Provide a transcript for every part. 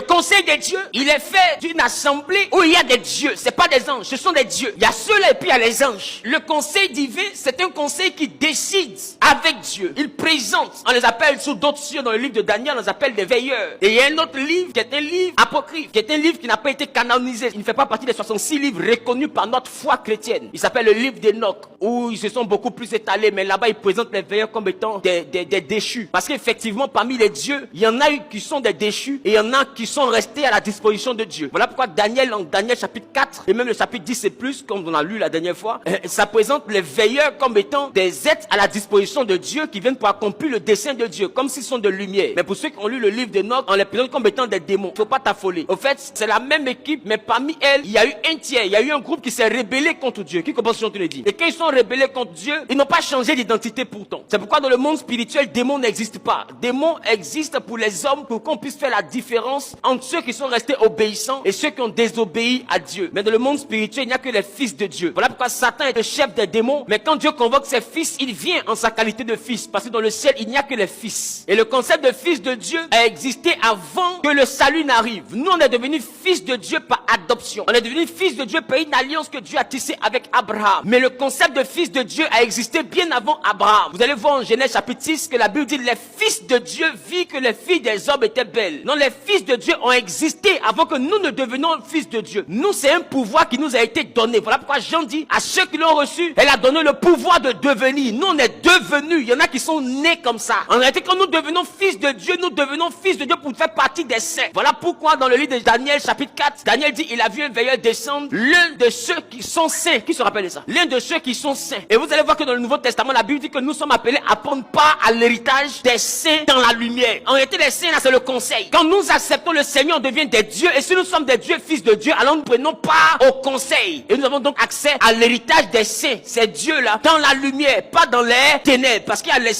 Le conseil des dieux, il est fait d'une assemblée où il y a des dieux. C'est pas des anges, ce sont des dieux. Il y a ceux-là et puis il y a les anges. Le conseil divin, c'est un conseil qui décide avec Dieu. Il présente, on les appelle sous d'autres cieux dans le livre de Daniel, on les appelle des veilleurs. Et il y a un autre livre qui est un livre apocryphe, qui est un livre qui n'a pas été canonisé. Il ne fait pas partie des 66 livres reconnus par notre foi chrétienne. Il s'appelle le livre d'Enoch, où ils se sont beaucoup plus étalés, mais là-bas ils présentent les veilleurs comme étant des déchus. Parce qu'effectivement, parmi les dieux, il y en a eu qui sont des déchus et il y en a qui sont restés à la disposition de Dieu. Voilà pourquoi Daniel, en Daniel chapitre 4 et même le chapitre 10 et plus, comme on a lu la dernière fois, ça présente les veilleurs comme étant des êtres à la disposition de Dieu qui viennent pour accomplir le dessein de Dieu, comme s'ils sont de lumière. Mais pour ceux qui ont lu le livre d'Enoch, on les présente comme étant des démons. Faut pas t'affoler. Au fait, c'est la même équipe, mais parmi elles, il y a eu un tiers, il y a eu un groupe qui s'est rébellé contre Dieu. Qui comprend ce que je te le dis? Et quand ils sont rébellés contre Dieu, ils n'ont pas changé d'identité pourtant. C'est pourquoi dans le monde spirituel, démons n'existent pas. Démons existent pour les hommes, pour qu'on puisse faire la différence entre ceux qui sont restés obéissants et ceux qui ont désobéi à Dieu. Mais dans le monde spirituel, il n'y a que les fils de Dieu. Voilà pourquoi Satan est le chef des démons, mais quand Dieu convoque ses fils, il vient en sa qualité de fils, parce que dans le ciel, il n'y a que les fils. Et le concept de fils de Dieu a existé avant que le salut n'arrive. Nous, on est devenus fils de Dieu par adoption. On est devenus fils de Dieu par une alliance que Dieu a tissée avec Abraham. Mais le concept de fils de Dieu a existé bien avant Abraham. Vous allez voir en Genèse chapitre 6 que la Bible dit les fils de Dieu virent que les filles des hommes étaient belles. Non, les fils de Dieu ont existé avant que nous ne devenions fils de Dieu. Nous, c'est un pouvoir qui nous a été donné. Voilà pourquoi Jean dit à ceux qui l'ont reçu, elle a donné le pouvoir de devenir. Nous, on est devenus. Il y en a qui sont nés comme ça. En réalité, quand nous devenons fils de Dieu, nous devenons fils de Dieu pour faire partie des saints. Voilà pourquoi dans le livre de Daniel chapitre 4, Daniel dit, il a vu un veilleur descendre, l'un de ceux qui sont saints. Qui se rappelle de ça? L'un de ceux qui sont saints. Et vous allez voir que dans le Nouveau Testament, la Bible dit que nous sommes appelés à prendre part à l'héritage des saints dans la lumière. En réalité, les saints, là, c'est le conseil. Quand nous acceptons le Seigneur, on devient des dieux. Et si nous sommes des dieux, fils de Dieu, alors nous prenons part au conseil. Et nous avons donc accès à l'héritage des saints. Ces dieux-là, dans la lumière, pas dans les ténèbres. Parce qu'il y a les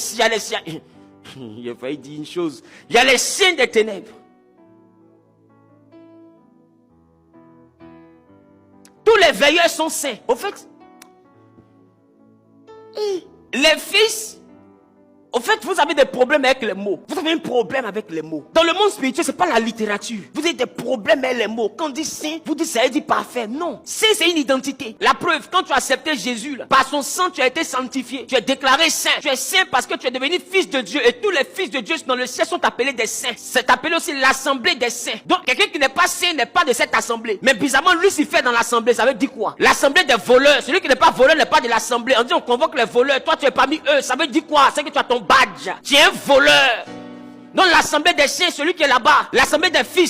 il a failli dire une chose. Il y a les saints des ténèbres. Tous les veilleurs sont saints. Au fait, les fils, au fait, vous avez des problèmes avec les mots. Vous avez un problème avec les mots. Dans le monde spirituel, c'est pas la littérature. Vous avez des problèmes avec les mots. Quand on dit saint, vous dites ça veut dire parfait. Non. Saint, c'est une identité. La preuve, quand tu as accepté Jésus, là, par son sang, tu as été sanctifié. Tu es déclaré saint. Tu es saint parce que tu es devenu fils de Dieu. Et tous les fils de Dieu dans le ciel sont appelés des saints. C'est appelé aussi l'assemblée des saints. Donc, quelqu'un qui n'est pas saint n'est pas de cette assemblée. Mais bizarrement, Lucifer dans l'assemblée, ça veut dire quoi? L'assemblée des voleurs. Celui qui n'est pas voleur n'est pas de l'assemblée. On dit on convoque les voleurs. Toi, tu es parmi eux. Ça veut dire quoi? C'est que tu as ton badge. Tu es un voleur. Donc l'assemblée des saints, celui qui est là-bas, l'assemblée des fils.